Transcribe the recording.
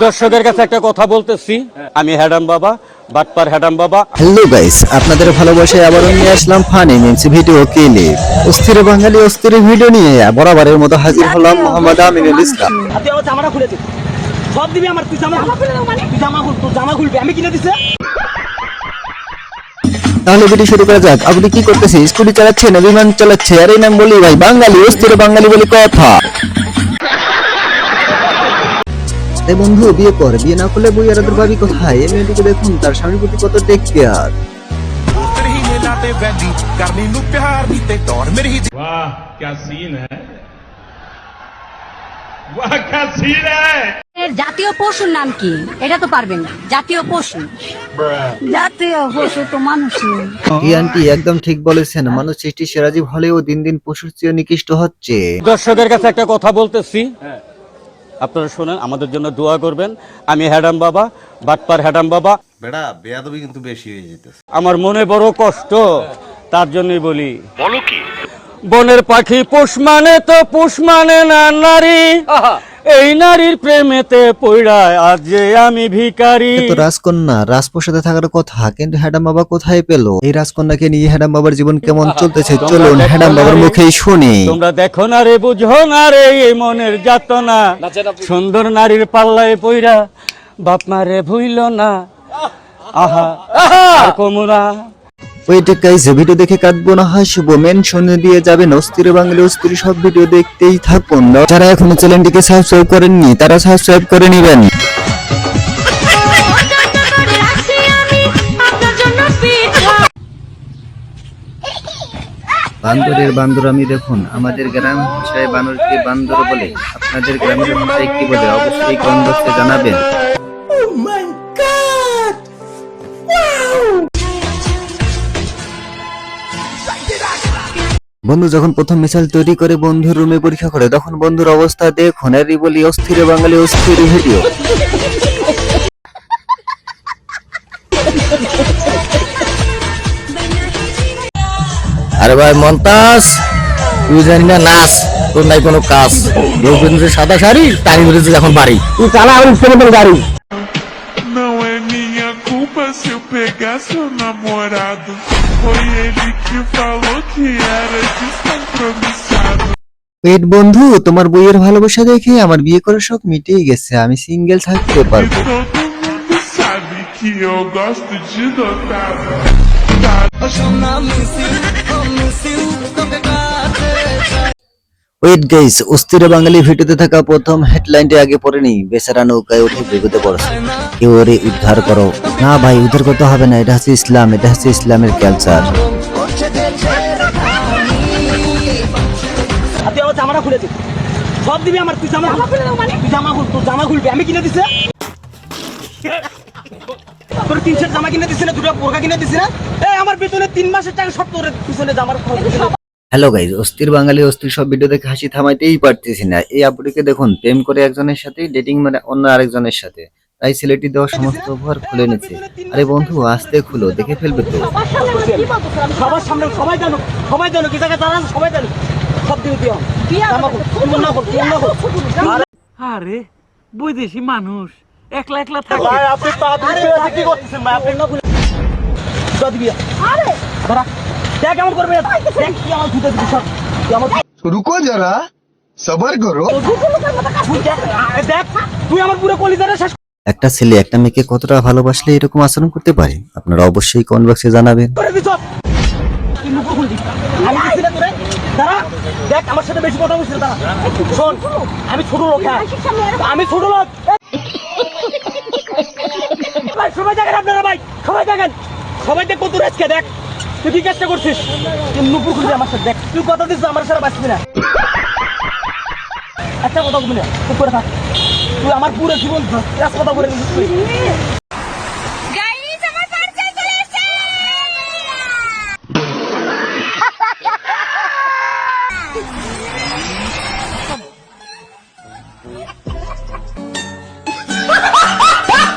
দর্শকের কাছে একটা কথা বলতেছি, আমি হ্যাডাম বাবা, বাটপার হ্যাডাম বাবা। হ্যালো গাইস, আপনাদের ভালোবাসায় আবারও নিয়ে আসলাম ফানি মিমস ভিডিও ক্লিপ। অস্থির বাঙালি অস্থির ভিডিও নিয়ে বরাবরের মতো হাজির হলাম মোহাম্মদ আমিনুল ইসলাম। আপনি আমার জামাটা খুলে দিন, সব দিবি আমার। তুই জামা খুলে দাও মানে তুই জামা খুল, তোর জামা খুলবি, আমি কিনে দিছে। তাহলে ভিডিও শুরু করা যাক। আপনি কি করতেছেন? স্কুটি চালাচ্ছে না বিমান চালাচ্ছে? আরে নাম বলি ভাই, বাঙালি অস্থির বাঙালি বলি কথা। এই বন্ধু বিয়ে কর, বিয়ে না করলে বই আর তোর ভাবি কোথায়? এই মেয়েটিকে দেখুন, তার স্বামীর প্রতি কত টেক কেয়ার। वाह क्या सीन है, वाह क्या सीन है। এর জাতীয় পশুর নাম কি? এটা তো পারবেন না। জাতীয় পশু, জাতীয় পশু তো মানুষই। এই আন্টি একদম ঠিক বলেছেন, মানুষ সৃষ্টি সেরা জীব হলেও দিন দিন পশুর চেয়ে নিকৃষ্ট হচ্ছে। দর্শকের কাছে একটা কথা বলতেছি, আপনারা শোনেন, আমাদের জন্য দোয়া করবেন। আমি হ্যাডাম বাবা, বাটপার হ্যাডাম বাবা। বেটা বেয়াদবি কিন্তু বেশি হয়ে যেতেছে। আমার মনে বড় কষ্ট, তার জন্যই বলি। বলো কি? বনের পাখি পোষ মানে তো পোষ মানে না নারী, এই নারীর প্রেমেতে পড়ায় আজ যে আমি ভিখারি। তো রাজকন্যা রাজপ্রসাদে থাকার কথা, কিন্তু হ্যাডাম বাবা কোথায় পেল? এই রাজকন্যাকে নিয়ে হ্যাডাম বাবার জীবন কেমন চলতেছে চলুন হ্যাডাম বাবার মুখেই শুনি। তোমরা দেখো না রে, বুঝো না রে এই মনের যাতনা, সুন্দর নারীর পাল্লায় পইরা বাপ মারে ভুইল না। আহা আর কমুনা। ওইটা গাইস, ভিডিও দেখে কাটবো না হাসবো, মেনশন দিয়ে যাবেন অস্থির বাঙালি অস্থির সব ভিডিও দেখতেই থাকুন। যারা এখনো চ্যানেলটিকে সাবস্ক্রাইব করেননি তারা সাবস্ক্রাইব করে নেবেন। বান্দরের বান্দর আমি দেখুন, আমাদের গ্রাম ভাষায় বানরকে বান্দর বলে, আপনাদের গ্রামের ভাষায় কি বলে অবশ্যই কমেন্ট বক্সে জানাবেন। বন্ধু যখন প্রথম মিসাইল তৈরি করে বন্ধুর রুমে পরীক্ষা করে, তখন বন্ধুর অবস্থা দেখুন। এরই বলি অস্থির বাঙালি অস্থির ভিডিও। আরে ভাই মন্তাজ, তুই জানি না নাচ, তোর নাই কোনো কাজ। রঘুবেন্দ্রের সাদা শাড়ি টানি ধরেছে এখন বাড়ি, তুই চালা আমার ইচ্ছে মতন গাড়ি। Não é minha culpa se eu pegar seu namorado. Foi ele que falou que era descompromissado. পেট বন্ধু, তোমার বইয়ের ভালোবাসা দেখে আমার বিয়ে করার শখ মিটেই গেছে, আমি সিঙ্গেল থাকতে E পারবো। todo mundo sabe que eu gosto de dotado. Wait guys, অস্থির বাঙালি ভিডিওতে থাকা প্রথম হেডলাইনটি আগে পড়েনি। বেচারা নৌকায় উঠে বিপদে পড়ছে, কেউ ওরে উদ্ধার করো। না ভাই, উদ্ধার করতে হবে না, এটা হচ্ছে ইসলাম, এটা হচ্ছে ইসলামের কালচার। আপনি আমার জামাটা খুলে দিন, সব দিবি আমার। তুই জামা খুলে দাও মানে তুই জামা খুল, তোর জামা খুলবি, আমি কিনে দিছে। তোর 3 সেট জামা কিনে দিছে না, 2টা বোরকা কিনে দিছে না। এই আমার বেতনে 3 মাসের টাকা সব তোর পিছনে জামার খরচ। হ্যালো গাইস, অস্থির বাঙালি অস্থির সব ভিডিও দেখে হাসি থামাইতেই পারতেছি না। এই আপুটিকে দেখুন, প্রেম করে একজনের সাথে, ডেটিং মানে অন্য আরেকজনের সাথে, তাই ছেলেটি দেওয়া সমস্ত উপহার খুলে নিচ্ছে। আরে বন্ধু আস্তে খুলো, দেখে ফেলবে তো। সবার সামনে সবাই জানো, সবাই জানো, কি জায়গায় দাঁড়ান সবাই জানো, সব দিবি তুই জামা খুল, তুই মন না কর, তুই মন না কর। আরে বৈদেশি মানুষ একলা একলা থাকে। ভাই আপনি পা ধরে আছে, কি করতেছেন ভাই? আপনি না খুলে দাও দিবি। আরে ধরা দেখ কেমন করবে, দেখ কি আমার জুতা দিবি সব। তুই আমার रुको जरा सबर करो। দেখ তুই আমার পুরো কলিজারে শেষ একটা ছেলে একটা মেয়েকে কতটা ভালোবাসলে এরকম আচরণ করতে পারে, আপনারা অবশ্যই কমেন্ট বক্সে জানাবেন। করে দিছ। তুই মুখ খুল দি, আমি দিছি না তোরে। দাঁড়া দেখ, আমার সাথে বেশি কথা বলছিস। দাঁড়া শোন, আমি ছোট লোক, হ্যাঁ আমি ছোট লোক। ভাই সবাই দেখেন, আপনারা ভাই সবাই দেখেন, সবাই দেখ কত রেসকে। দেখ তুই কি চেষ্টা করছিস, তুই নুপুর খুলবি আমার সাথে। দেখ তুই কথা দিস আমার সাথে বাঁচবি না, একটা কথা বলবি না, তুই করে থাক। তুই আমার পুরো জীবন কথা বলে দিচ্ছিস তুই।